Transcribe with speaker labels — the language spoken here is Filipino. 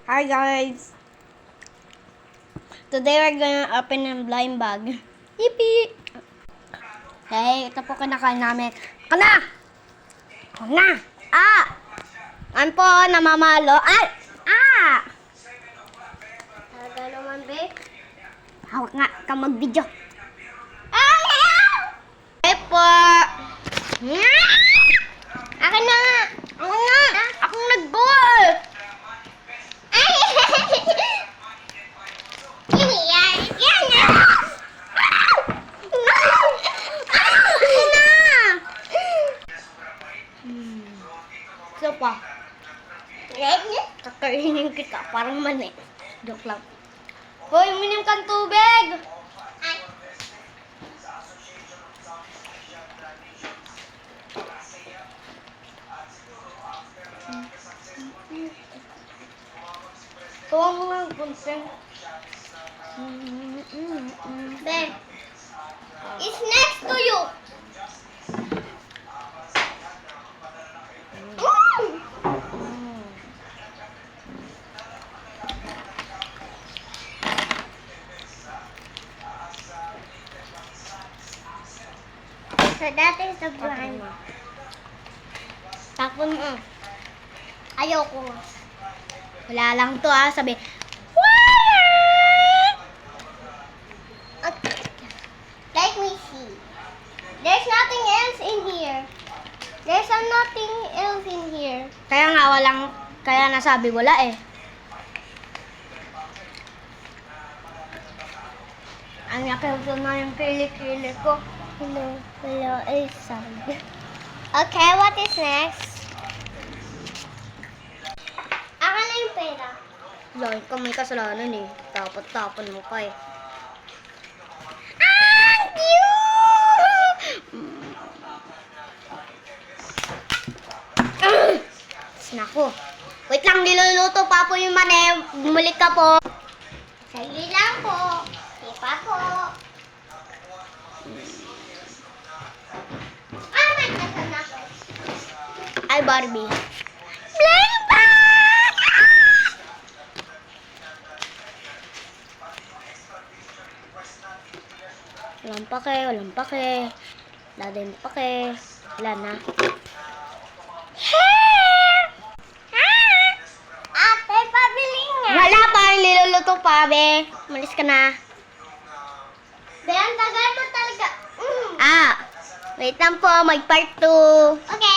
Speaker 1: Hi guys! Today we're gonna open a blind bag. Yippee! Hey, ito po kinakain namin. Kana! Kana! Ah! Ano po, namamalo? Ay! Ah! Talaga naman, be? Hawak nga, ka mag-video. Ay! Hey po! Akin na nga! Ako nga! Akong nag-ball! So pa. Kakainin kita, parang mani. Joke lang. Hoy, uminom kang tubig! Tuwa mo nga ang punsen.
Speaker 2: Be, it's next to you. So that is the brand.
Speaker 1: Tapon mo.
Speaker 2: Ayoko.
Speaker 1: Wala lang to sabi.
Speaker 2: Okay. Let me see. There's nothing else in here. There's nothing else in here.
Speaker 1: Kaya nga walang, kaya nasabi wala eh. Ang nakauso na yung kili-kili ko.
Speaker 2: Hello, Elsan. Okay, what is next? Akin na yung pera.
Speaker 1: Lord, kung may kasalanan eh. Tapon mo pa eh.
Speaker 2: Ah,
Speaker 1: Naku. Wait lang, niluluto pa po yung mani. Bumalik ka po.
Speaker 2: Sige lang po. Di pa po. Ah, may nasan ako.
Speaker 1: Ay, Barbie.
Speaker 2: Blind bag!
Speaker 1: Walang pake, walang pake. Wala din pake. Wala na.
Speaker 2: Ate, pabili nga.
Speaker 1: Wala pa, niluluto pa, be. Malis ka na.
Speaker 2: Be, ang tagal mo talaga.
Speaker 1: Wait lang po, mag-part 2.
Speaker 2: Okay.